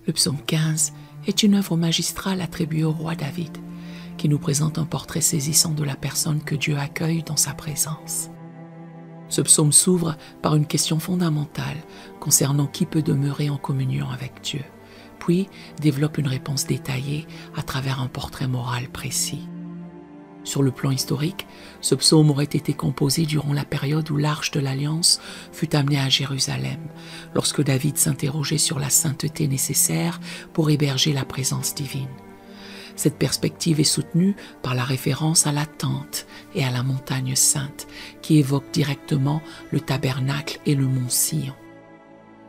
Le psaume 15 est une œuvre magistrale attribuée au roi David, qui nous présente un portrait saisissant de la personne que Dieu accueille dans sa présence. Ce psaume s'ouvre par une question fondamentale concernant qui peut demeurer en communion avec Dieu, puis développe une réponse détaillée à travers un portrait moral précis. Sur le plan historique, ce psaume aurait été composé durant la période où l'Arche de l'Alliance fut amenée à Jérusalem, lorsque David s'interrogeait sur la sainteté nécessaire pour héberger la présence divine. Cette perspective est soutenue par la référence à la tente et à la montagne sainte, qui évoquent directement le tabernacle et le mont Sion.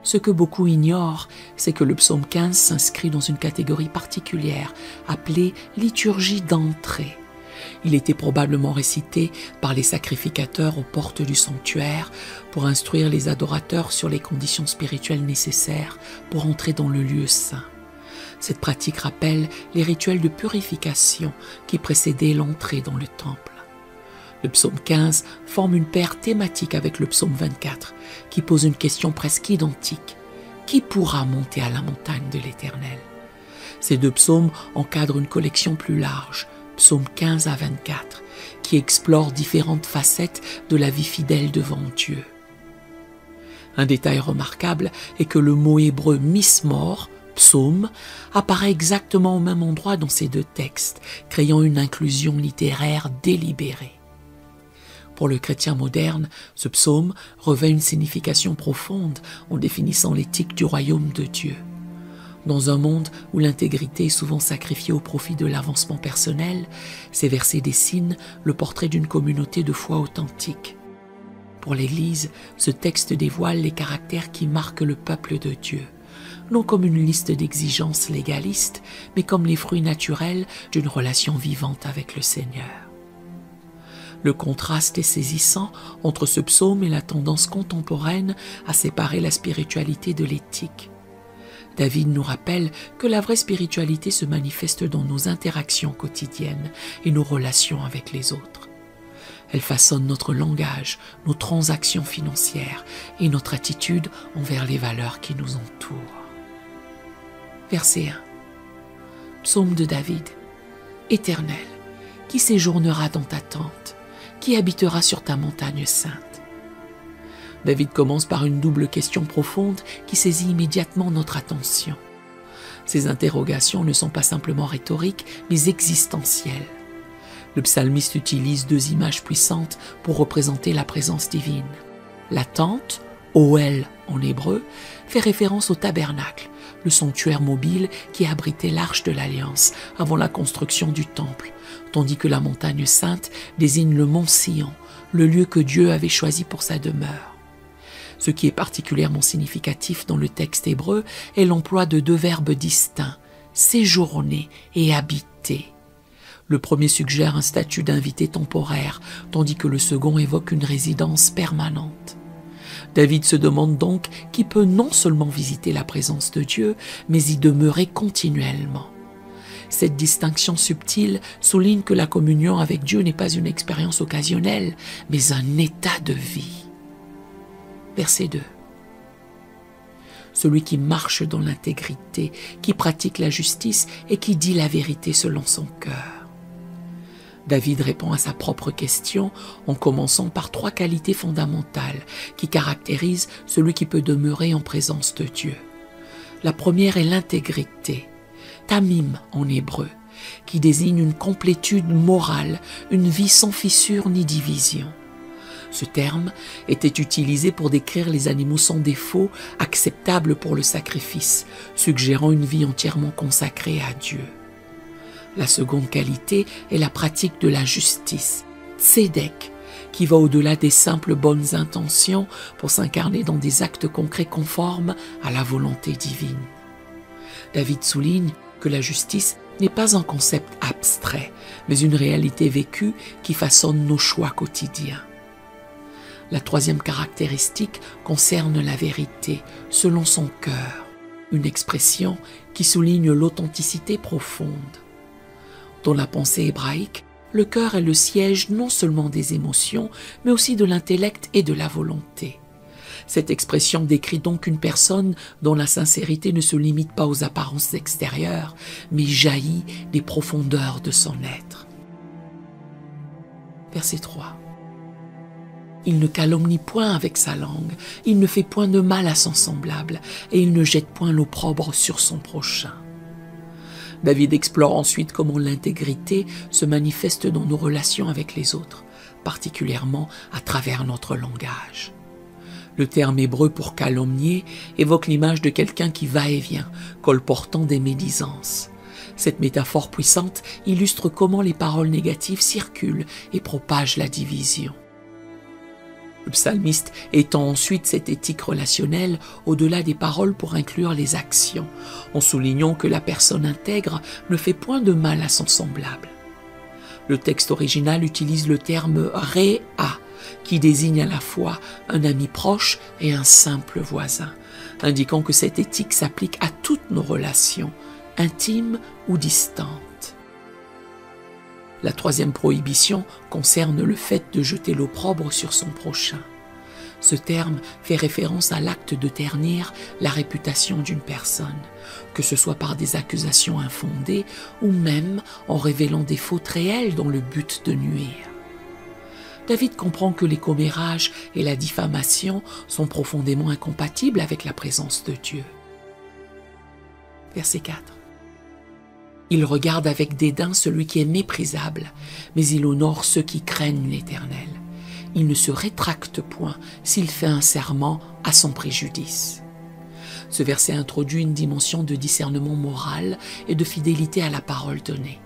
Ce que beaucoup ignorent, c'est que le psaume 15 s'inscrit dans une catégorie particulière, appelée liturgie d'entrée. Il était probablement récité par les sacrificateurs aux portes du sanctuaire pour instruire les adorateurs sur les conditions spirituelles nécessaires pour entrer dans le lieu saint. Cette pratique rappelle les rituels de purification qui précédaient l'entrée dans le temple. Le psaume 15 forme une paire thématique avec le psaume 24, qui pose une question presque identique. Qui pourra monter à la montagne de l'Éternel? Ces deux psaumes encadrent une collection plus large, psaumes 15 à 24, qui explore différentes facettes de la vie fidèle devant Dieu. Un détail remarquable est que le mot hébreu mismor, psaume, apparaît exactement au même endroit dans ces deux textes, créant une inclusion littéraire délibérée. Pour le chrétien moderne, ce psaume revêt une signification profonde en définissant l'éthique du royaume de Dieu. Dans un monde où l'intégrité est souvent sacrifiée au profit de l'avancement personnel, ces versets dessinent le portrait d'une communauté de foi authentique. Pour l'Église, ce texte dévoile les caractères qui marquent le peuple de Dieu, non comme une liste d'exigences légalistes, mais comme les fruits naturels d'une relation vivante avec le Seigneur. Le contraste est saisissant entre ce psaume et la tendance contemporaine à séparer la spiritualité de l'éthique. David nous rappelle que la vraie spiritualité se manifeste dans nos interactions quotidiennes et nos relations avec les autres. Elle façonne notre langage, nos transactions financières et notre attitude envers les valeurs qui nous entourent. Verset 1. Psaume de David. Éternel, qui séjournera dans ta tente? Qui habitera sur ta montagne sainte? David commence par une double question profonde qui saisit immédiatement notre attention. Ces interrogations ne sont pas simplement rhétoriques, mais existentielles. Le psalmiste utilise deux images puissantes pour représenter la présence divine. La tente, Ohel en hébreu, fait référence au tabernacle, le sanctuaire mobile qui abritait l'Arche de l'Alliance avant la construction du temple, tandis que la montagne sainte désigne le mont Sion, le lieu que Dieu avait choisi pour sa demeure. Ce qui est particulièrement significatif dans le texte hébreu est l'emploi de deux verbes distincts, séjourner et habiter. Le premier suggère un statut d'invité temporaire, tandis que le second évoque une résidence permanente. David se demande donc qui peut non seulement visiter la présence de Dieu, mais y demeurer continuellement. Cette distinction subtile souligne que la communion avec Dieu n'est pas une expérience occasionnelle, mais un état de vie. Verset 2. Celui qui marche dans l'intégrité, qui pratique la justice et qui dit la vérité selon son cœur. David répond à sa propre question en commençant par trois qualités fondamentales qui caractérisent celui qui peut demeurer en présence de Dieu. La première est l'intégrité, tamim en hébreu, qui désigne une complétude morale, une vie sans fissure ni division. Ce terme était utilisé pour décrire les animaux sans défaut, acceptables pour le sacrifice, suggérant une vie entièrement consacrée à Dieu. La seconde qualité est la pratique de la justice, tzedek, qui va au-delà des simples bonnes intentions pour s'incarner dans des actes concrets conformes à la volonté divine. David souligne que la justice n'est pas un concept abstrait, mais une réalité vécue qui façonne nos choix quotidiens. La troisième caractéristique concerne la vérité, selon son cœur, une expression qui souligne l'authenticité profonde. Dans la pensée hébraïque, le cœur est le siège non seulement des émotions, mais aussi de l'intellect et de la volonté. Cette expression décrit donc une personne dont la sincérité ne se limite pas aux apparences extérieures, mais jaillit des profondeurs de son être. Verset 3. Il ne calomnie point avec sa langue, il ne fait point de mal à son semblable, et il ne jette point l'opprobre sur son prochain. David explore ensuite comment l'intégrité se manifeste dans nos relations avec les autres, particulièrement à travers notre langage. Le terme hébreu pour calomnier évoque l'image de quelqu'un qui va et vient, colportant des médisances. Cette métaphore puissante illustre comment les paroles négatives circulent et propagent la division. Le psalmiste étend ensuite cette éthique relationnelle au-delà des paroles pour inclure les actions, en soulignant que la personne intègre ne fait point de mal à son semblable. Le texte original utilise le terme « réa », qui désigne à la fois un ami proche et un simple voisin, indiquant que cette éthique s'applique à toutes nos relations, intimes ou distantes. La troisième prohibition concerne le fait de jeter l'opprobre sur son prochain. Ce terme fait référence à l'acte de ternir la réputation d'une personne, que ce soit par des accusations infondées ou même en révélant des fautes réelles dans le but de nuire. David comprend que les commérages et la diffamation sont profondément incompatibles avec la présence de Dieu. Verset 4. Il regarde avec dédain celui qui est méprisable, mais il honore ceux qui craignent l'Éternel. Il ne se rétracte point s'il fait un serment à son préjudice. Ce verset introduit une dimension de discernement moral et de fidélité à la parole donnée.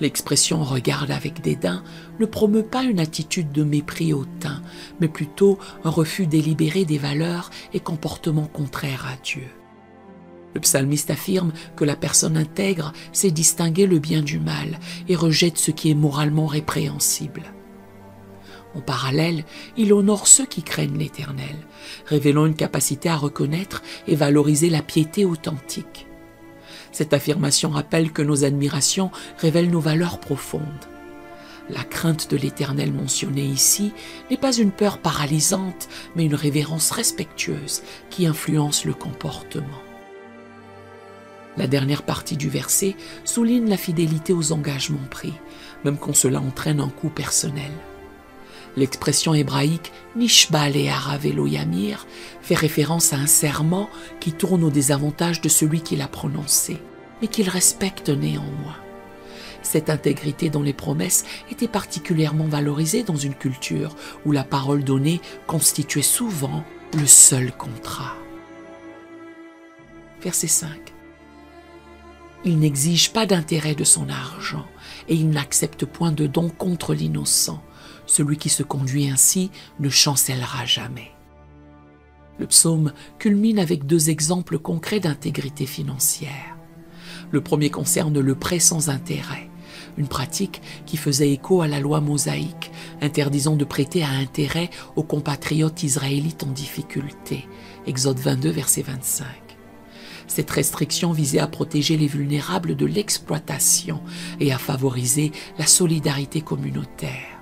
L'expression « regarde avec dédain » ne promeut pas une attitude de mépris hautain, mais plutôt un refus délibéré des valeurs et comportements contraires à Dieu. Le psalmiste affirme que la personne intègre sait distinguer le bien du mal et rejette ce qui est moralement répréhensible. En parallèle, il honore ceux qui craignent l'Éternel, révélant une capacité à reconnaître et valoriser la piété authentique. Cette affirmation rappelle que nos admirations révèlent nos valeurs profondes. La crainte de l'Éternel mentionnée ici n'est pas une peur paralysante, mais une révérence respectueuse qui influence le comportement. La dernière partie du verset souligne la fidélité aux engagements pris, même quand cela entraîne un coût personnel. L'expression hébraïque « Nishba le'arav lo yamir » fait référence à un serment qui tourne au désavantage de celui qui l'a prononcé, mais qu'il respecte néanmoins. Cette intégrité dans les promesses était particulièrement valorisée dans une culture où la parole donnée constituait souvent le seul contrat. Verset 5. Il n'exige pas d'intérêt de son argent et il n'accepte point de don contre l'innocent. Celui qui se conduit ainsi ne chancellera jamais. Le psaume culmine avec deux exemples concrets d'intégrité financière. Le premier concerne le prêt sans intérêt, une pratique qui faisait écho à la loi mosaïque, interdisant de prêter à intérêt aux compatriotes israélites en difficulté. Exode 22, verset 25. Cette restriction visait à protéger les vulnérables de l'exploitation et à favoriser la solidarité communautaire.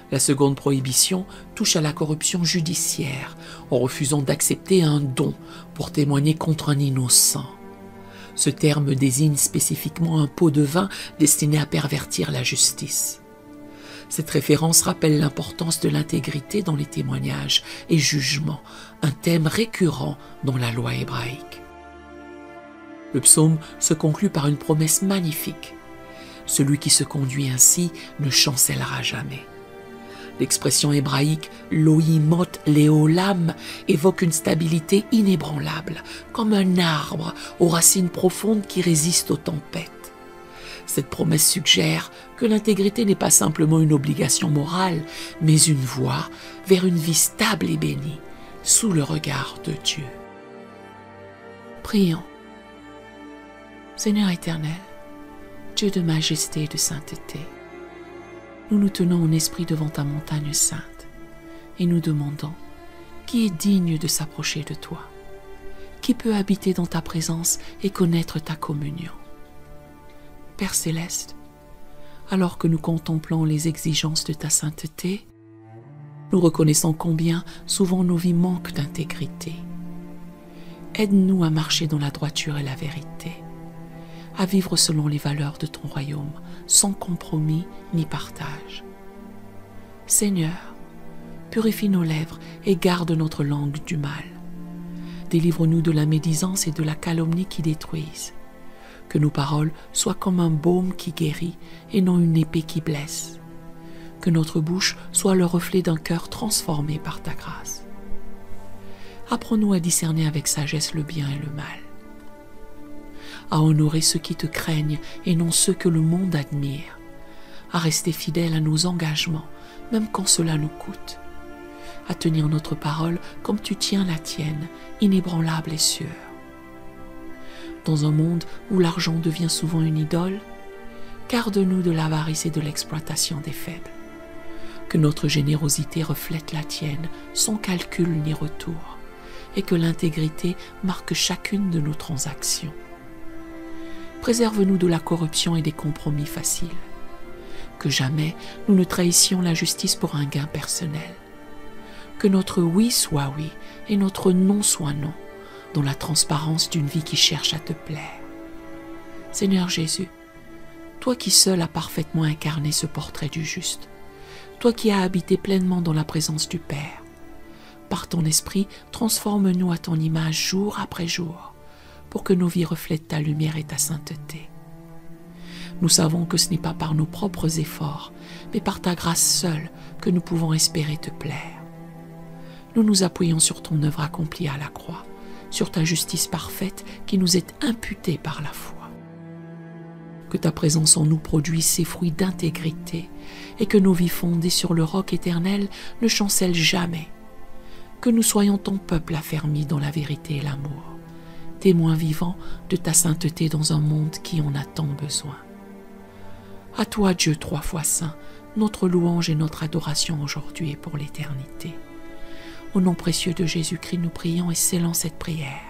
La seconde prohibition touche à la corruption judiciaire, en refusant d'accepter un don pour témoigner contre un innocent. Ce terme désigne spécifiquement un pot de vin destiné à pervertir la justice. Cette référence rappelle l'importance de l'intégrité dans les témoignages et jugements, un thème récurrent dans la loi hébraïque. Le psaume se conclut par une promesse magnifique. Celui qui se conduit ainsi ne chancellera jamais. L'expression hébraïque « loïmot léolam » évoque une stabilité inébranlable, comme un arbre aux racines profondes qui résistent aux tempêtes. Cette promesse suggère que l'intégrité n'est pas simplement une obligation morale, mais une voie vers une vie stable et bénie, sous le regard de Dieu. Prions. Seigneur éternel, Dieu de majesté et de sainteté, nous nous tenons en esprit devant ta montagne sainte et nous demandons qui est digne de s'approcher de toi, qui peut habiter dans ta présence et connaître ta communion. Père céleste, alors que nous contemplons les exigences de ta sainteté, Nous reconnaissons combien souvent nos vies manquent d'intégrité. Aide-nous à marcher dans la droiture et la vérité, à vivre selon les valeurs de ton royaume, sans compromis ni partage. Seigneur, purifie nos lèvres et garde notre langue du mal. Délivre-nous de la médisance et de la calomnie qui détruisent. Que nos paroles soient comme un baume qui guérit et non une épée qui blesse. Que notre bouche soit le reflet d'un cœur transformé par ta grâce. Apprends-nous à discerner avec sagesse le bien et le mal, à honorer ceux qui te craignent et non ceux que le monde admire, à rester fidèles à nos engagements, même quand cela nous coûte, à tenir notre parole comme tu tiens la tienne, inébranlable et sûre. Dans un monde où l'argent devient souvent une idole, garde-nous de l'avarice et de l'exploitation des faibles. Que notre générosité reflète la tienne, sans calcul ni retour, et que l'intégrité marque chacune de nos transactions. Préserve-nous de la corruption et des compromis faciles. Que jamais nous ne trahissions la justice pour un gain personnel. Que notre oui soit oui et notre non soit non, dans la transparence d'une vie qui cherche à te plaire. Seigneur Jésus, toi qui seul as parfaitement incarné ce portrait du juste, toi qui as habité pleinement dans la présence du Père, par ton esprit, transforme-nous à ton image jour après jour, pour que nos vies reflètent ta lumière et ta sainteté. Nous savons que ce n'est pas par nos propres efforts, mais par ta grâce seule que nous pouvons espérer te plaire. Nous nous appuyons sur ton œuvre accomplie à la croix, sur ta justice parfaite qui nous est imputée par la foi. Que ta présence en nous produise ses fruits d'intégrité et que nos vies fondées sur le roc éternel ne chancellent jamais. Que nous soyons ton peuple affermi dans la vérité et l'amour, témoins vivants de ta sainteté dans un monde qui en a tant besoin. À toi, Dieu 3 fois saint, notre louange et notre adoration aujourd'hui et pour l'éternité. Au nom précieux de Jésus-Christ, nous prions et scellons cette prière.